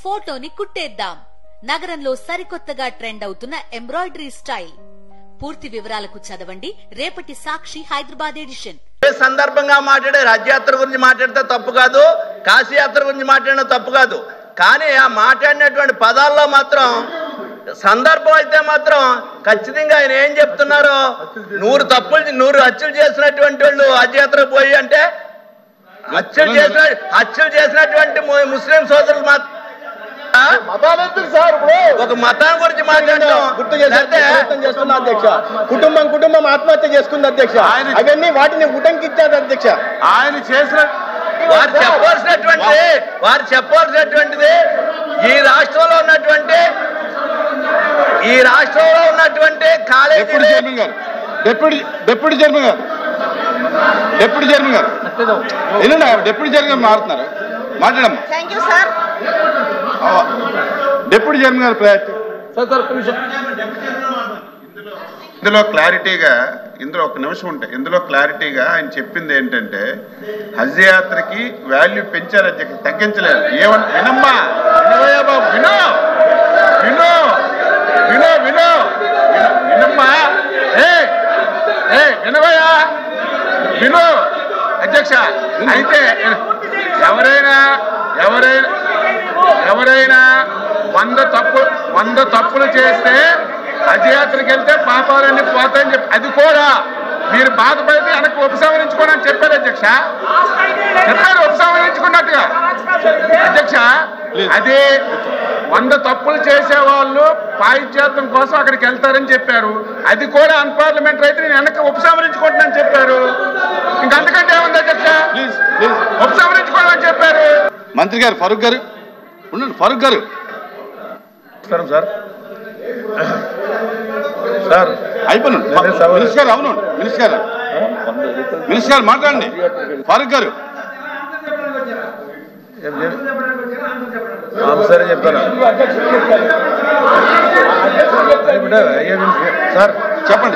ఫోటోని కుట్టేద్దాం. నగరంలో సరికొత్తగా ట్రెండ్ అవుతున్న ఎంబ్రాయిడరీ స్టైల్. పూర్తి వివరాలకు చదవండి రేపటి సాక్షి హైదరాబాద్ ఎడిషన్. ఏ సందర్భంగా మాట్లాడే రాజ్యాత్ర గురించి మాట్లాడితే తప్పు కాదు, కాశీయాత్ర గురించి మాట్లాడిన తప్పు కాదు. కానీ ఆ మాట్లాడినటువంటి పదాల్లో మాత్రం సందర్భం అయితే మాత్రం ఖచ్చితంగా ఆయన ఏం చెప్తున్నారో 100 హత్యలు చేసినటువంటి వాళ్ళు రాజ్యాత్ర పోయి అంటే హత్యలు చేసినటువంటి ముస్లిం సోదరులు మాత్రం ఒక మతం గురించి మాట్లాడటం గుర్తు చేస్తున్న అధ్యక్ష. కుటుంబం ఆత్మహత్య చేసుకుంది అధ్యక్ష. అవన్నీ వాటిని ఉటంకించారు అధ్యక్ష. ఆయన చేసిన వారు చెప్పవలసినటువంటిది ఈ రాష్ట్రంలో ఉన్నటువంటి కాలేజీ డిప్యూటీ చైర్మన్ గారు డిప్యూటీ చైర్మన్ గారు మారుతున్నారు. మాట్లాడమ్మా. డిప్యూటీ చైర్మన్ గారు ప్రయారిటీ. ఇందులో ఒక నిమిషం ఉంటాయి. ఇందులో క్లారిటీగా ఆయన చెప్పింది ఏంటంటే హజ్ యాత్రకి వాల్యూ పెంచారు అధ్యక్ష, తగ్గించలేదు. వినమ్మా, వినమ్మా, విను అధ్యక్ష. అయితే ఎవరైనా 100 తప్పులు చేస్తే హజ్ యాత్రకి వెళ్తే పాపాలన్నీ పోతాయని చెప్పి అది కూడా మీరు బాధపడితే వెనక్కి ఉపసంహరించుకోండి అని చెప్పారు అధ్యక్ష. చెప్పారు ఉపసంహరించుకున్నట్టుగా అధ్యక్ష. అదే 100 తప్పులు చేసేవాళ్ళు పాయిత్యాత్రం కోసం అక్కడికి వెళ్తారని చెప్పారు. అది కూడా అన్పార్లమెంటరీ అయితే నేను వెనక్కి ఉపసంహరించుకుంటున్నాను చెప్పారు. ఇంకంతకంటే ఏముంది అధ్యక్ష? ఉపసంహరించుకోవడం అని చెప్పారు. మంత్రి గారు ఫరూక్ గారు ఉండండి. ఫరూక్ గారు సార్ అయిపోయినండి. మినిస్టర్ గారు అవును మినిస్టర్ గారు మాట్లాడండి. ఫరూక్ గారు సరే చెప్తాను సార్. చెప్పండి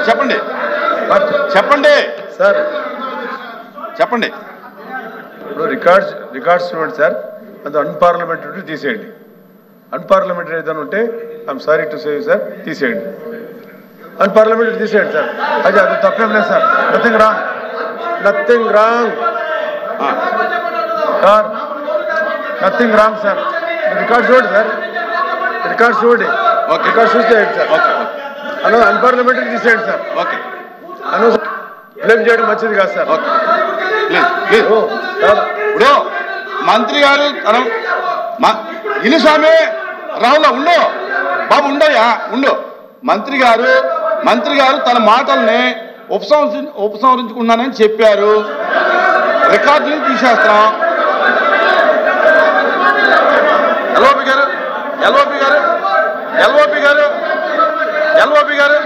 సార్. చెప్పండి. ఇప్పుడు రికార్డ్స్ చూడండి సార్. అది అన్పార్లమెంటరీ తీసేయండి. అన్పార్లమెంటరీ ఏదైనా ఉంటే I'm sorry to say sir తీసేయండి. అన్పార్లమెంటరీ తీసేయండి సార్. అది తప్పేం లేదు sir. Nothing wrong sir. Nothing wrong sir. Record చూడండి సార్. రికార్డ్ చూడండి సార్. అన్పార్లమెంటరీ తీసేయండి సార్. బ్లేమ్ చేయడం మంచిది కాదు సార్. ఇప్పుడు మంత్రి గారు ఇనుస్వామి రావులా ఉండు బాబు ఉండు. మంత్రి గారు తన మాటల్ని ఉపసంహరించుకున్నానని చెప్పారు. రికార్డుని తీసేస్తాం. ఎల్ఓపి గారు